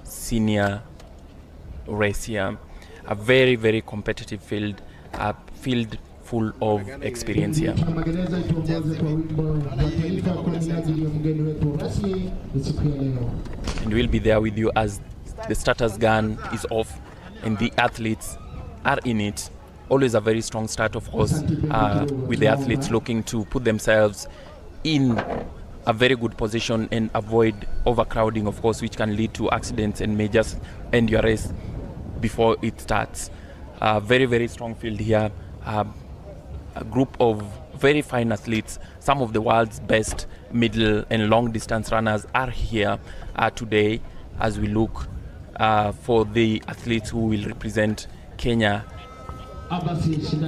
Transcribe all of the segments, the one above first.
senior race here. A very, very competitive field, a field full of experience here. And we'll be there with you as the starter's gun is off and the athletes are in it. Always a very strong start, of course, with the athletes looking to put themselves in a very good position and avoid overcrowding, of course, which can lead to accidents and may just end your race before it starts. Very, very strong field here. A group of very fine athletes, some of the world's best middle and long distance runners are here today as we look for the athletes who will represent Kenya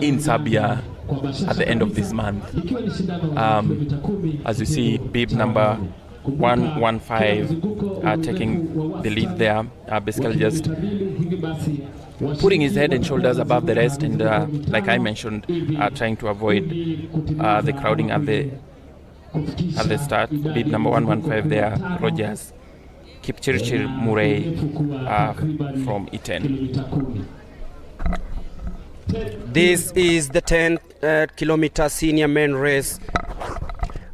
in Serbia at the end of this month. As you see, bib number 115 taking the lead there, basically just putting his head and shoulders above the rest, and like I mentioned, trying to avoid the crowding at the start. Bib number 115 there, Rogers Kipchirchir Murray from Iten. This is the 10-kilometer senior men race,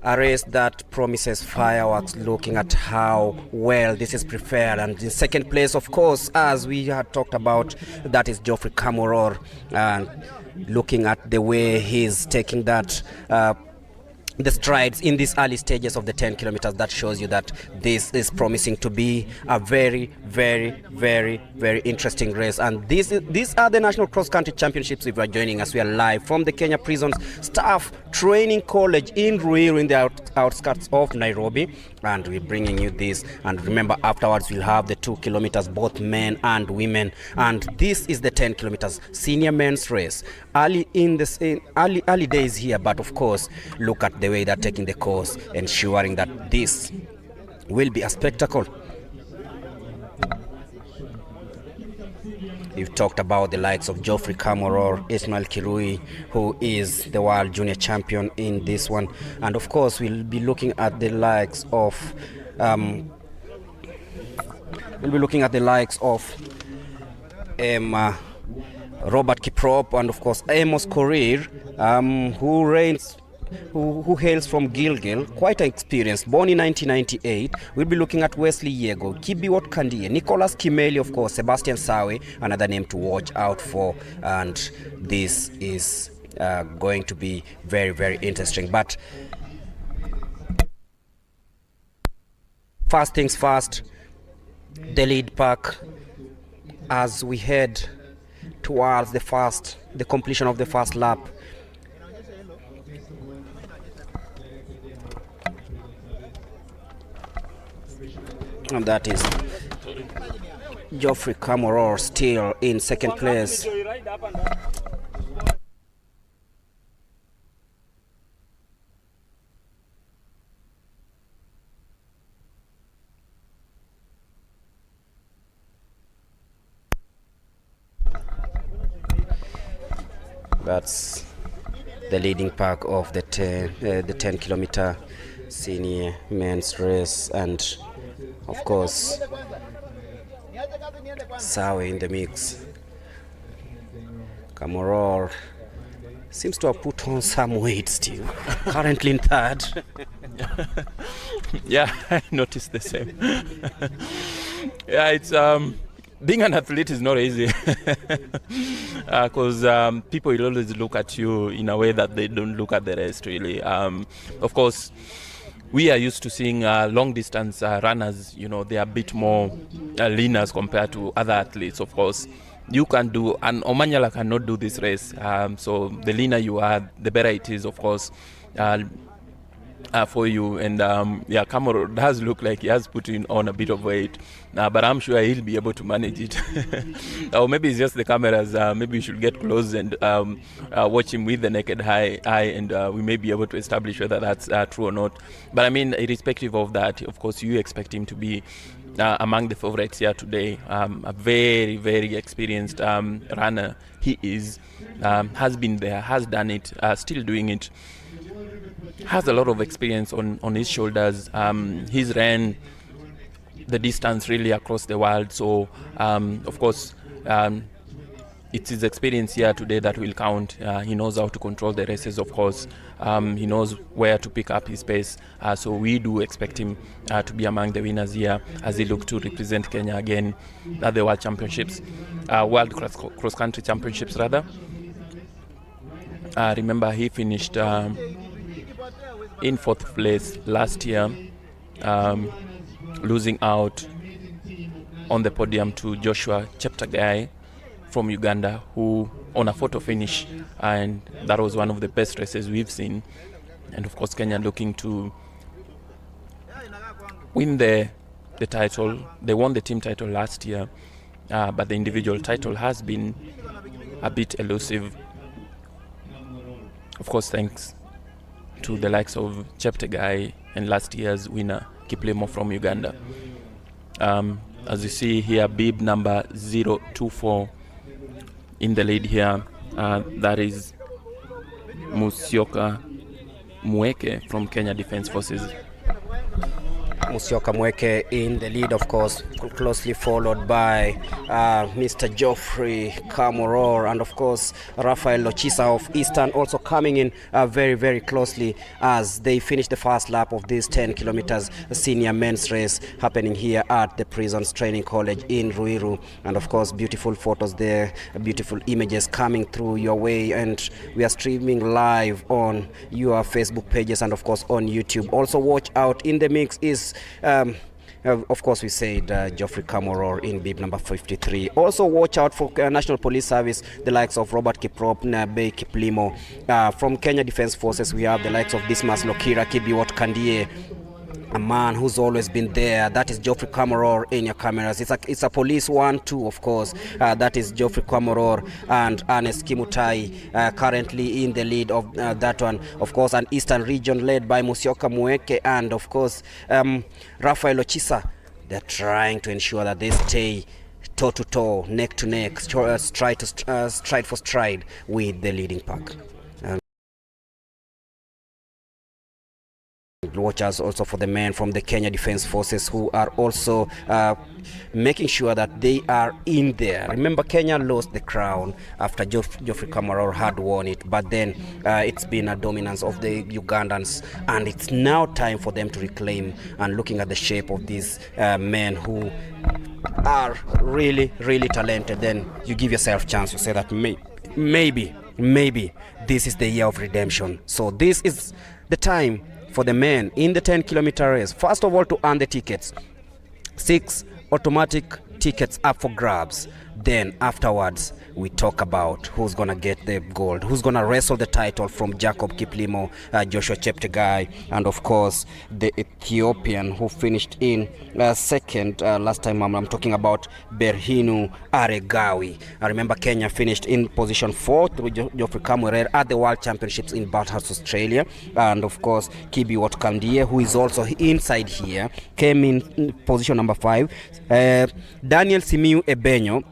a race that promises fireworks, looking at how well this is prepared. And in second place, of course, as we had talked about, that is Geoffrey Kamworor, and looking at the way he's taking that the strides in these early stages of the 10 kilometers, that shows you that this is promising to be a very, very, very, very interesting race. And these are the National Cross Country Championships. If you are joining us, we are live from the Kenya Prisons Staff Training College in Ruiru, in the outskirts of Nairobi, and we're bringing you this. And remember, afterwards we'll have the 2 kilometers, both men and women, and this is the 10 kilometers senior men's race. Early days here, but of course, look at the way they're taking the course, ensuring that this will be a spectacle. We've talked about the likes of Geoffrey Kamworor, Ismail Kirui, who is the world junior champion in this one, and of course we'll be looking at the likes of Robert Kiprop, and of course Amos Korir, who hails from Gilgil, quite experienced, born in 1998. We'll be looking at Wesley Yego, Kibiwot Kandie, Nicholas Kimeli, of course, Sebastian Sawe, another name to watch out for, and this is going to be very, very interesting. But first things first, the lead pack as we head towards the completion of the first lap. And that is Geoffrey Kamworor still in second place. That's the leading pack of the 10 kilometer senior men's race, and of course Sawe in the mix. Kamworor seems to have put on some weight still, currently in third. Yeah, I noticed the same. Yeah, it's being an athlete is not easy, because people will always look at you in a way that they don't look at the rest, really. Of course, we are used to seeing long distance runners, you know, they are a bit more lean as compared to other athletes. Of course, you can do, and Omanyala cannot do this race. So the leaner you are, the better it is, of course, for you. And yeah, Kamworor does look like he has put on a bit of weight, but I'm sure he'll be able to manage it. Or maybe it's just the cameras. Maybe we should get close and watch him with the naked eye, and we may be able to establish whether that's true or not. But I mean, irrespective of that, of course, you expect him to be among the favorites here today. A very, very experienced runner he is, has been there, has done it, still doing it, has a lot of experience on his shoulders. He's ran the distance really across the world. So, of course, it's his experience here today that will count. He knows how to control the races, of course. He knows where to pick up his pace. So we do expect him to be among the winners here as he looks to represent Kenya again at the World Championships, World Cross Country Championships rather. Remember, he finished in 4th place last year, losing out on the podium to Joshua Cheptegei from Uganda, who on a photo finish, and that was one of the best races we've seen. And of course, Kenya looking to win the title. They won the team title last year, but the individual title has been a bit elusive. Of course, thanks to the likes of Cheptegei and last year's winner Kiplimo from Uganda. As you see here, bib number 024 in the lead here. That is Musyoka Mweke from Kenya Defence Forces. Musyoka Mweke in the lead, of course, closely followed by Mr. Geoffrey Kamoror, and of course Rafael Lochisa of Eastern also coming in very, very closely as they finish the first lap of this 10 kilometers senior men's race happening here at the Prisons Training College in Ruiru. And of course, beautiful photos there, beautiful images coming through your way, and we are streaming live on your Facebook pages and of course on YouTube. Also watch out, in the mix is of course, we said Geoffrey Kamoror in bib number 53. Also watch out for National Police Service, the likes of Robert Kiprop, Nabe Kiplimo. From Kenya Defence Forces, we have the likes of Dismas Lokira, Kibiwot Kandie, a man who's always been there. That is Geoffrey Kamoror in your cameras. It's a police one too, of course. That is Geoffrey Kamoror and Ernest Kimutai currently in the lead of that one. Of course, an Eastern region led by Musyoka Mweke and of course Rafael Ochisa. They're trying to ensure that they stay toe to toe, neck to neck, stride for stride with the leading pack. Watch us also for the men from the Kenya Defence Forces who are also making sure that they are in there. Remember, Kenya lost the crown after Geoffrey Kamoror had won it, but then it's been a dominance of the Ugandans, and it's now time for them to reclaim. And looking at the shape of these men who are really, really talented, then you give yourself a chance to say that maybe this is the year of redemption. So this is the time for the men in the 10-kilometer race. First of all, to earn the tickets, 6 automatic tickets up for grabs. Then afterwards, we talk about who's gonna get the gold, who's gonna wrestle the title from Jacob Kiplimo, Joshua Cheptegei, and of course the Ethiopian who finished in second last time. I'm talking about Berhinu Aregawi. I remember Kenya finished in position 4 through Geoffrey Kamoror at the World Championships in Bathurst, Australia, and of course Kibiwot Kandie, who is also inside here, came in position number 5. Daniel Simiu Ebenyo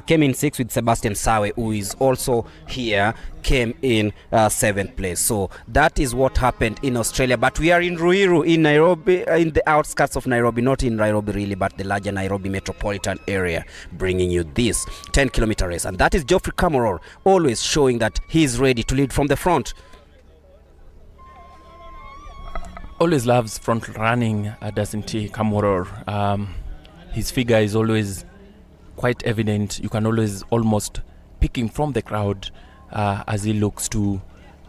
came in 6th with Sebastian Sawe, who is also here, came in 7th place. So that is what happened in Australia. But we are in Ruiru, in Nairobi, in the outskirts of Nairobi, not in Nairobi really, but the larger Nairobi metropolitan area, bringing you this 10-kilometer race. And that is Geoffrey Kamoror, always showing that he's ready to lead from the front. Always loves front running, doesn't he, Kamoror? His figure is always quite evident. You can always almost pick him from the crowd as he looks to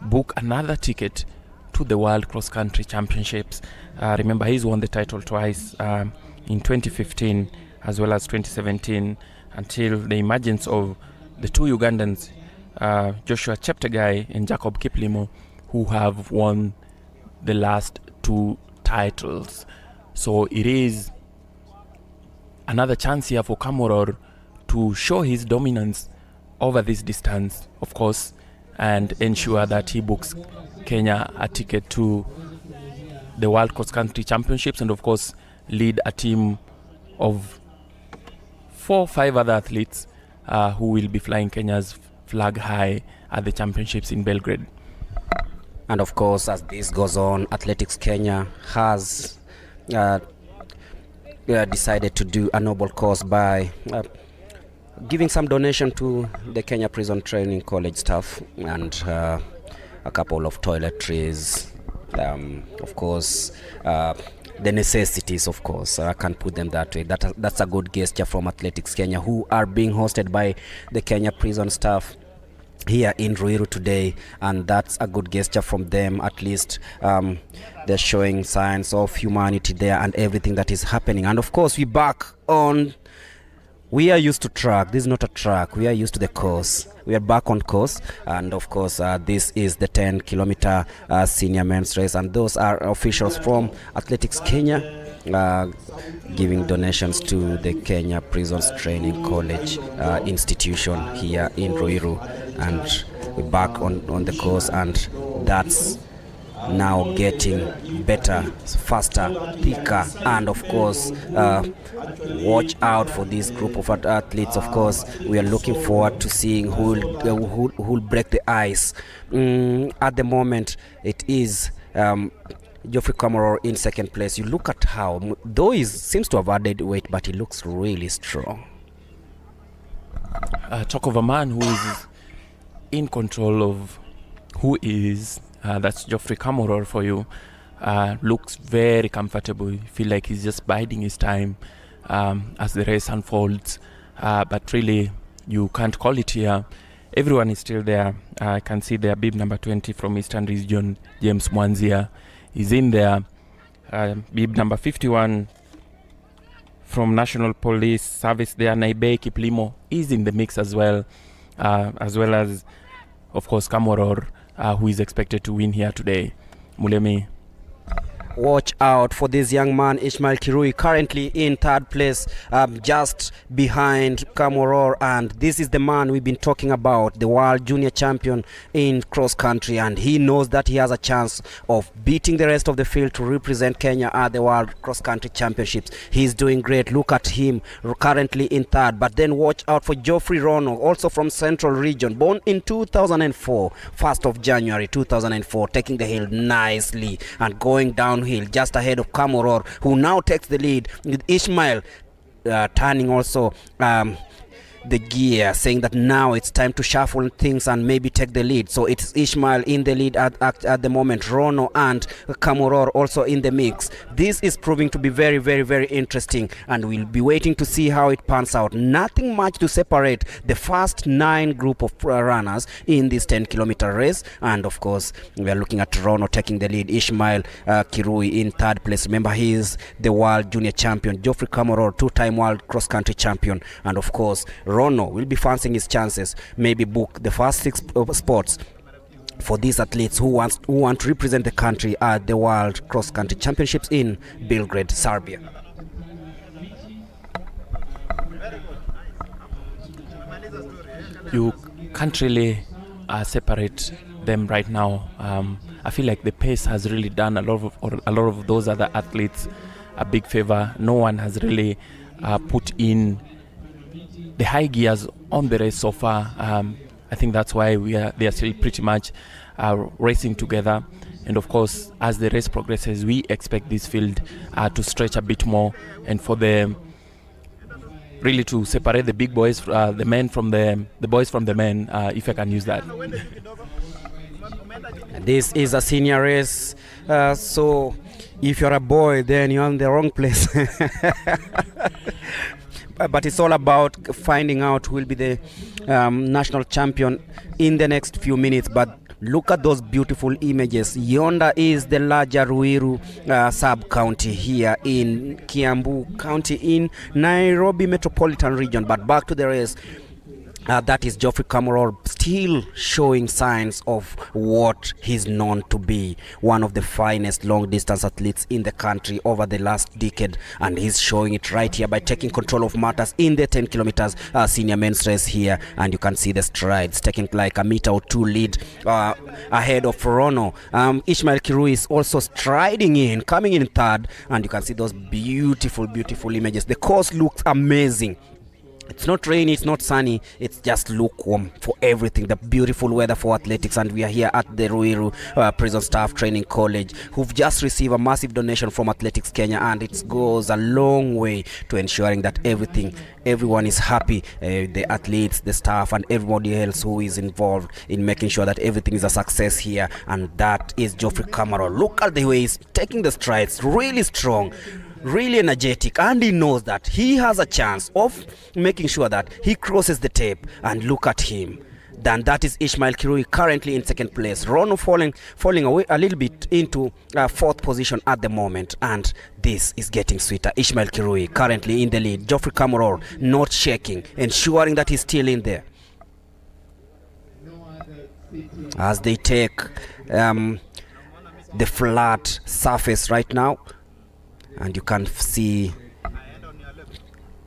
book another ticket to the World Cross Country Championships. Remember, he's won the title twice, in 2015 as well as 2017, until the emergence of the two Ugandans, Joshua Cheptegei and Jacob Kiplimo, who have won the last 2 titles. So it is another chance here for Kamoror to show his dominance over this distance, of course, and ensure that he books Kenya a ticket to the World Cross Country Championships, and of course lead a team of 4 or 5 other athletes who will be flying Kenya's flag high at the championships in Belgrade. And of course, as this goes on, Athletics Kenya has decided to do a noble cause by giving some donation to the Kenya Prison Training College staff and a couple of toiletries, of course, the necessities, of course. I can't put them that way. That's a good gesture from Athletics Kenya, who are being hosted by the Kenya prison staff here in Ruiru today, and that's a good gesture from them. At least they're showing signs of humanity there and everything that is happening. And of course, we are used to track. This is not a track. We are used to the course. We are back on course, and of course this is the 10-kilometer senior men's race, and those are officials from Athletics Kenya giving donations to the Kenya Prisons Training College institution here in Ruiru. And we're back on the course, and that's now getting better, faster, thicker, and of course watch out for this group of athletes. Of course, we are looking forward to seeing who will break the ice. At the moment, it is Geoffrey Kamworor in second place. You look at how, though he seems to have added weight, but he looks really strong. Talk of a man who is in control of who is. That's Geoffrey Kamworor for you. Looks very comfortable. You feel like he's just biding his time as the race unfolds. But really, you can't call it here. Everyone is still there. I can see there bib number 20 from Eastern Region, James Mwanzia, is in there. Bib number 51 from National Police Service there, Naibe Kiplimo, is in the mix as well as, of course, Kamworor, who is expected to win here today. Mulemi. Watch out for this young man, Ishmael Kirui, currently in third place, just behind Kamworor. And this is the man we've been talking about, the world junior champion in cross country, and he knows that he has a chance of beating the rest of the field to represent Kenya at the world cross country championships. He's doing great. Look at him, currently in third. But then watch out for Geoffrey Rono, also from Central Region, born in 2004, 1st of January 2004, taking the hill nicely and going downhill just ahead of Kamworor, who now takes the lead, with Ishmael turning also the gear, saying that now it's time to shuffle things and maybe take the lead. So it's Ishmael in the lead at the moment, Rono and Kamworor also in the mix. This is proving to be very, very, very interesting, and we'll be waiting to see how it pans out. Nothing much to separate the first 9 group of runners in this 10-kilometer race, and of course we are looking at Rono taking the lead, Ishmael Kirui in third place. Remember, he is the world junior champion, Geoffrey Kamworor, 2-time world cross-country champion, and of course Rono will be fancying his chances, maybe book the first 6 spots for these athletes who want to represent the country at the World Cross Country Championships in Belgrade, Serbia. You can't really separate them right now. I feel like the pace has really done a lot of those other athletes a big favor. No one has really put in the high gears on the race so far. I think that's why they are still pretty much racing together. And of course, as the race progresses, we expect this field to stretch a bit more, and for them really to separate the big boys, the men from the boys from the men, if I can use that. This is a senior race, so if you're a boy, then you're in the wrong place. But it's all about finding out who will be the national champion in the next few minutes. But look at those beautiful images. Yonder is the larger Ruiru sub-county here in Kiambu County in Nairobi Metropolitan Region. But back to the race. That is Geoffrey Kamworor, still showing signs of what he's known to be, one of the finest long-distance athletes in the country over the last decade, and he's showing it right here by taking control of matters in the 10 kilometers senior men's race here. And you can see the strides, taking like a meter or 2 lead ahead of Rono. Ishmael Kirui is also striding in, coming in third, and you can see those beautiful, beautiful images. The course looks amazing. It's not rainy, it's not sunny, it's just lukewarm for everything. The beautiful weather for athletics, and we are here at the Ruiru Prison Staff Training College, who've just received a massive donation from Athletics Kenya, and it goes a long way to ensuring that everyone is happy, the athletes, the staff, and everybody else who is involved in making sure that everything is a success here. And that is Geoffrey Kamara. Look at the way he's taking the strides, really strong, really energetic, and he knows that he has a chance of making sure that he crosses the tape. And look at him. Then that is Ishmael Kirui, currently in second place. Rono falling away a little bit into fourth position at the moment, and this is getting sweeter. Ishmael Kirui currently in the lead. Geoffrey Kamara not shaking, ensuring that he's still in there as they take the flat surface right now. And you can see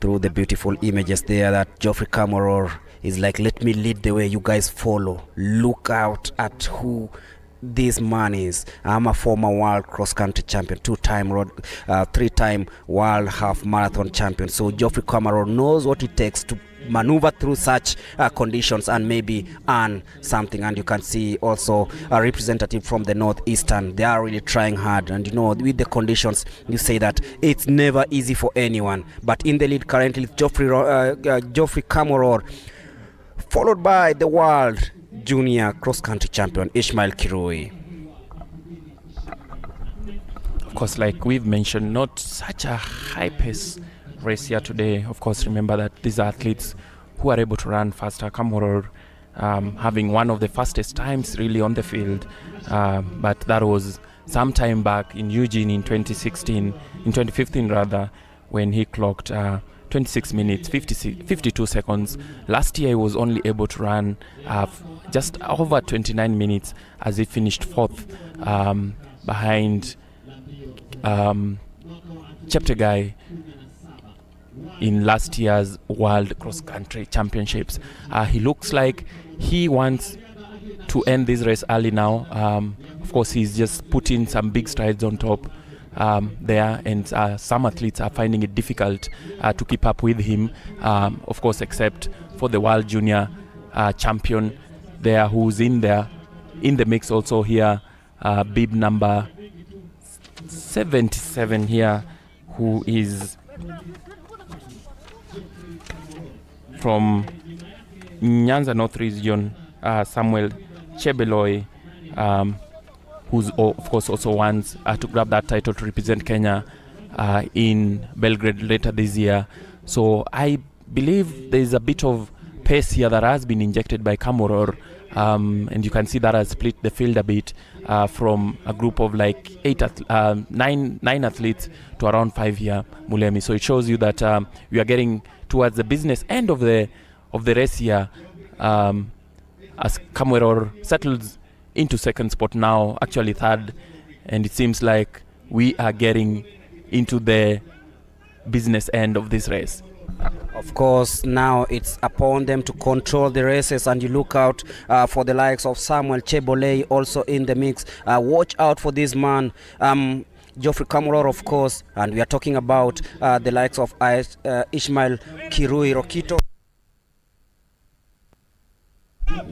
through the beautiful images there that Geoffrey Kamara is like, let me lead the way, you guys follow. Look out at who this man is. I'm a former world cross-country champion, three-time world half marathon champion. So Geoffrey Kamara knows what it takes to maneuver through such conditions and maybe earn something. And you can see also a representative from the northeastern. They are really trying hard, and with the conditions, you say that it's never easy for anyone. But in the lead currently, Geoffrey Kamara, followed by the world junior cross-country champion Ishmael Kirui. Of course, like we've mentioned, not such a high pace race here today. Of course, remember that these are athletes who are able to run faster. Kamara having one of the fastest times really on the field, but that was some time back in Eugene in 2015 rather, when he clocked 26 minutes 52 seconds. Last year he was only able to run just over 29 minutes as he finished fourth behind Cheptegei in last year's World Cross Country Championships. He looks like he wants to end this race early now. Of course, he's just put in some big strides on top there, and some athletes are finding it difficult to keep up with him, of course, except for the World Junior champion there, who's in the mix also here, bib number 77 here, who is from Nyanza North Region, Samuel Chebeloi, who's of course also wants to grab that title to represent Kenya in Belgrade later this year. So I believe there is a bit of pace here that has been injected by Kamara, and you can see that has split the field a bit from a group of like nine athletes to around 5 here, Mulemi. So it shows you that we are getting towards the business end of the race here, as Kamara settles into second spot now, actually third, and it seems like we are getting into the business end of this race. Of course, now it's upon them to control the races, and you look out for the likes of Samuel Chebeloi also in the mix. Watch out for this man, Geoffrey Kamara, of course, and we are talking about the likes of Ishmael Kirui Rokito,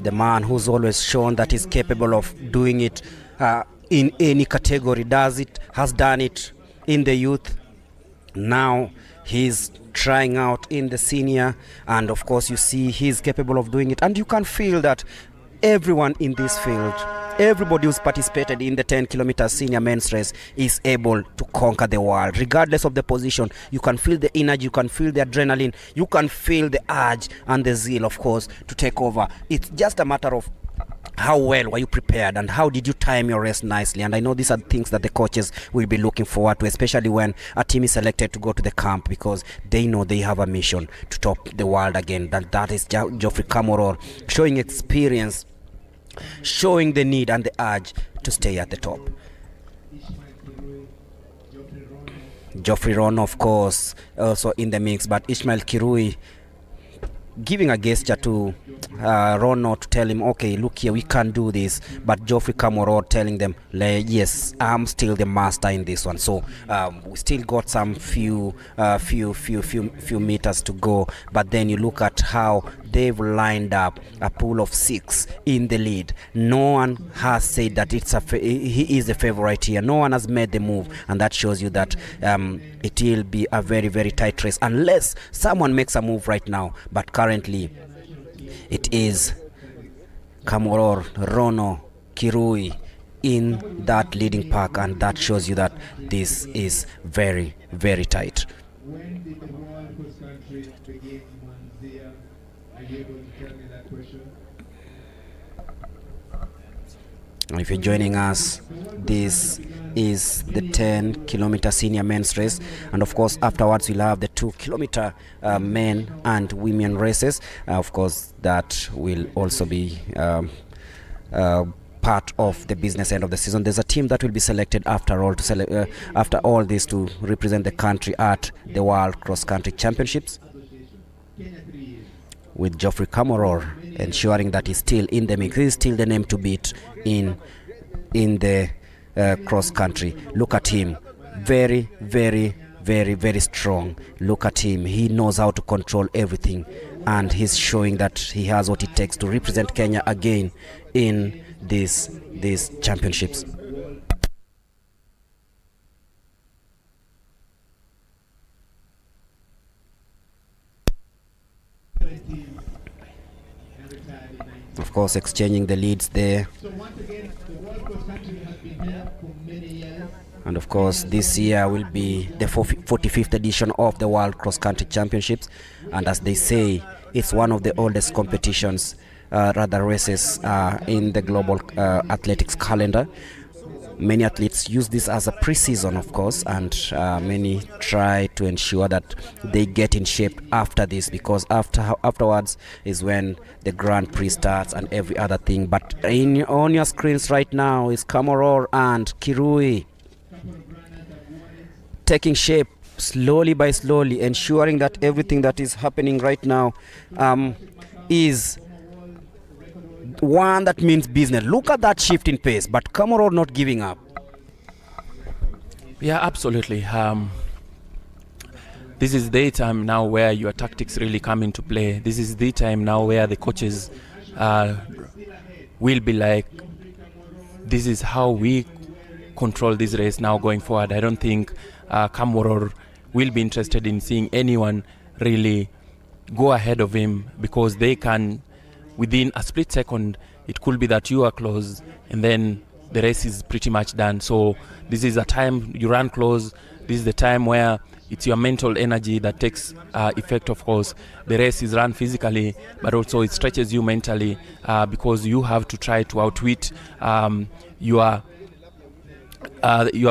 the man who's always shown that he's capable of doing it in any category. Has done it in the youth. Now he's trying out in the senior, and of course you see he's capable of doing it. And you can feel that everyone in this field, everybody who's participated in the 10-kilometer senior men's race is able to conquer the world, regardless of the position. You can feel the energy, you can feel the adrenaline, you can feel the urge and the zeal, of course, to take over. It's just a matter of how well were you prepared and how did you time your race nicely. And I know these are things that the coaches will be looking forward to, especially when a team is selected to go to the camp, because they know they have a mission to top the world again. That is Geoffrey Kamara showing experience, showing the need and the urge to stay at the top. Geoffrey Ron, of course, also in the mix, but Ishmael Kirui giving a gesture to Rono to tell him, okay, look here, we can't do this. But Geoffrey Kamworor telling them, yes, I'm still the master in this one. So we still got some few meters to go. But then you look at how they've lined up a pool of 6 in the lead. No one has said that he is the favorite here. No one has made the move, and that shows you that it will be a very, very tight race unless someone makes a move right now. But currently it is Kamworor, Rono, Kirui in that leading pack, and that shows you that this is very, very tight. When did the World Cross Country begin, Manzia? Are you able to tell me that question? If you're joining us, this is the 10-kilometer senior men's race, and of course afterwards we'll have the 2-kilometer men and women races. Of course that will also be part of the business end of the season. There's a team that will be selected after all after all this to represent the country at the World Cross Country Championships, with Geoffrey Kamworor ensuring that he's still in the mix. He's still the name to beat in the cross country. Look at him, very, very, very, very strong. Look at him, he knows how to control everything, and he's showing that he has what it takes to represent Kenya again in these championships. Of course, exchanging the leads there. So once again, the World Cross Country has been here for many years. And of course, this year will be the 45th edition of the World Cross Country Championships. And as they say, it's one of the oldest competitions, races in the global athletics calendar. Many athletes use this as a pre-season, of course, and many try to ensure that they get in shape after this, because afterwards is when the Grand Prix starts and every other thing. But on your screens right now is Kamworor and Kirui taking shape slowly by slowly, ensuring that everything that is happening right now is one that means business. Look at that shift in pace, but Kamworor not giving up. Yeah, absolutely. This is the time now where your tactics really come into play. This is the time now where the coaches will be like, this is how we control this race now going forward. I don't think Kamworor will be interested in seeing anyone really go ahead of him, because they can, within a split second, it could be that you are close and then the race is pretty much done. So this is a time you run close. This is the time where it's your mental energy that takes effect. Of course, the race is run physically, but also it stretches you mentally, because you have to try to outwit your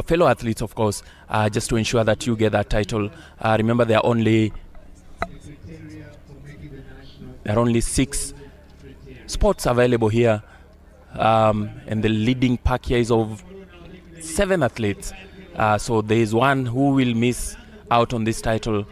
fellow athletes, of course, just to ensure that you get that title. Remember, there are only 6 spots available here, and the leading pack here is of 7 athletes. So there is one who will miss out on this title.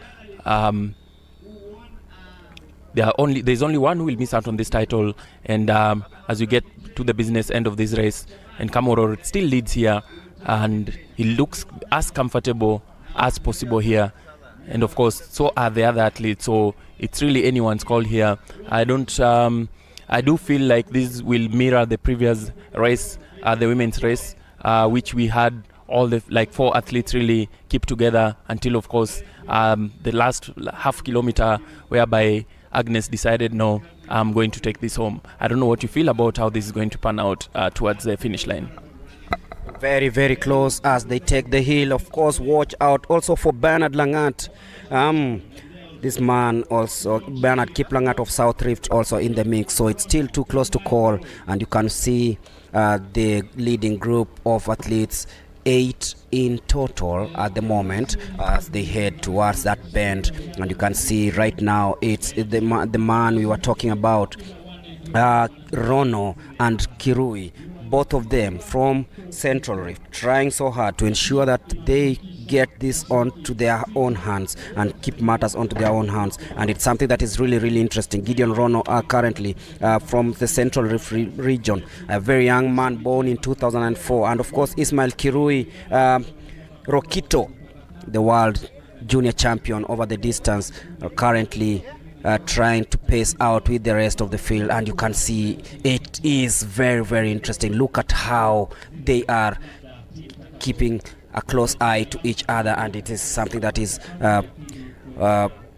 There's only one who will miss out on this title, and as you get to the business end of this race, and Kamworor still leads here, and he looks as comfortable as possible here, and of course so are the other athletes. So it's really anyone's call here. I do feel like this will mirror the previous race, the women's race, which we had all the 4 athletes really keep together until, of course, the last half kilometer, whereby Agnes decided, no, I'm going to take this home. I don't know what you feel about how this is going to pan out towards the finish line. Very, very close as they take the hill. Of course, watch out also for Bernard Langat. This man also, Bernard Kiplangat of South Rift, also in the mix. So it's still too close to call, and you can see the leading group of athletes, 8 in total at the moment, as they head towards that bend. And you can see right now it's the man we were talking about, Rono and Kirui, both of them from Central Rift, trying so hard to ensure that they get this onto their own hands and keep matters onto their own hands. And it's something that is really, really interesting. Gideon Rono are currently from the Central Rift region, a very young man born in 2004. And of course, Ismail Kirui Rokito, the world junior champion over the distance, are currently trying to pace out with the rest of the field, and you can see it is very, very interesting. Look at how they are keeping a close eye to each other, and it is something that is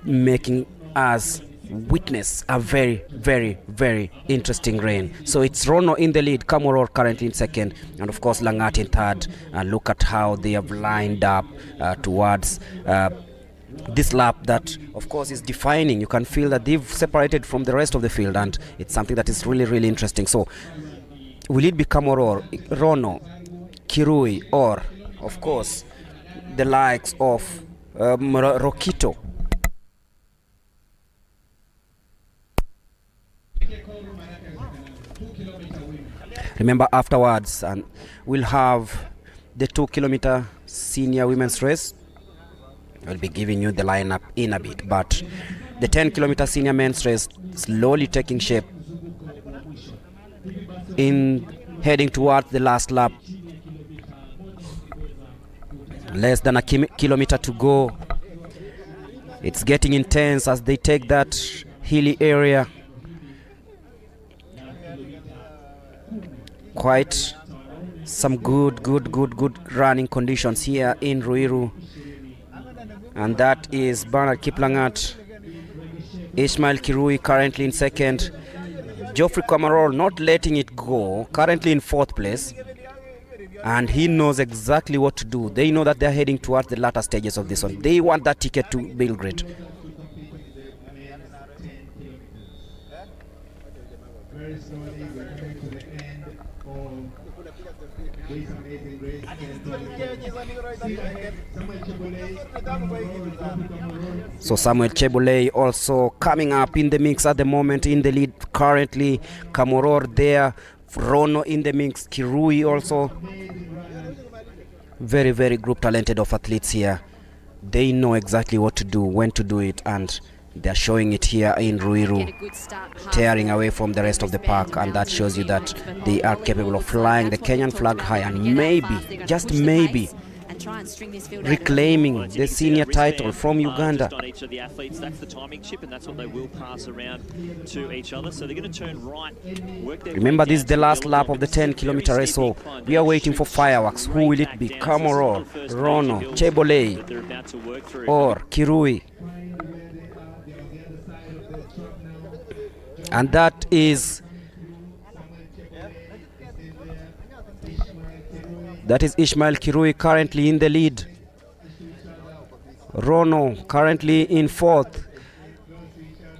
making us witness a very, very, very interesting rain. So it's Rono in the lead, Kamoror currently in second, and of course Langat in third. And look at how they have lined up towards this lap that of course is defining. You can feel that they've separated from the rest of the field, and it's something that is really, really interesting. So will it be Kamoror, Rono, Kirui, or of course the likes of Rokito? Remember, afterwards, and we'll have the 2 kilometer senior women's race. I'll be giving you the lineup in a bit, but the 10 kilometer senior men's race slowly taking shape in heading towards the last lap. Less than a kilometer to go. It's getting intense as they take that hilly area. Quite some good running conditions here in Ruiru. And that is Bernard Kiplangat, Ismail Kirui currently in second, Geoffrey Kamarol not letting it go, currently in fourth place, and he knows exactly what to do. They know that they're heading towards the latter stages of this one. They want that ticket to Belgrade. Very slowly, we're coming to the end of this amazing race. So Samuel Chebulei also coming up in the mix at the moment, in the lead currently. Kamoror there, Rono in the mix, Kirui also. Very, very group talented of athletes here. They know exactly what to do, when to do it, and they're showing it here in Ruiru, tearing away from the rest of the pack, and that shows you that they are capable of flying the Kenyan flag high and maybe, just maybe, reclaiming the senior title from Uganda. Each of the athletes, that's the timing chip, and that's what they will pass around to each other. So they're going to turn right. Remember, this is the last lap of the 10 kilometer race, so we are waiting for fireworks. Who will it be? Kamoro, Rono, Chebulei, or Kirui? And that is Ismail Kirui currently in the lead. Rono currently in fourth.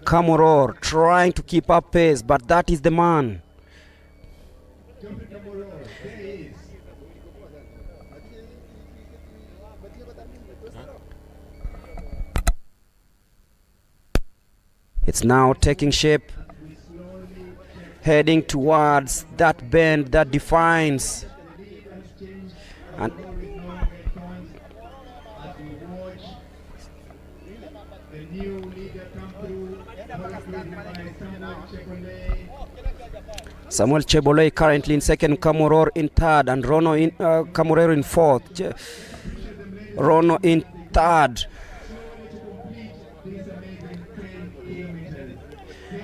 Kamoror trying to keep up pace, but that is the man. It's now taking shape, heading towards that bend that defines. And Samuel Chebulei currently in second, Kamoror in third, and Rono in Kamorero in fourth. Rono in third.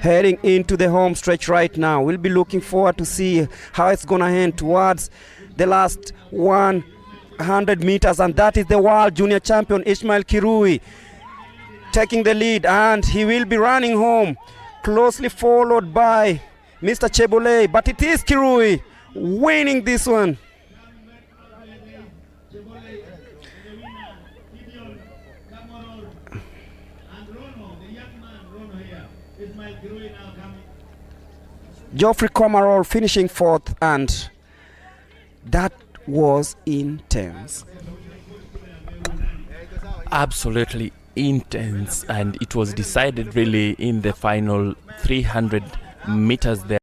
Heading into the home stretch right now. We'll be looking forward to see how it's gonna end towards the last 100 meters, and that is the world junior champion Ismail Kirui taking the lead, and he will be running home, closely followed by Mr. Chebulei, but it is Kirui winning this one. Geoffrey Komarol finishing fourth, and that was intense. Absolutely intense, and it was decided really in the final 300 meters there.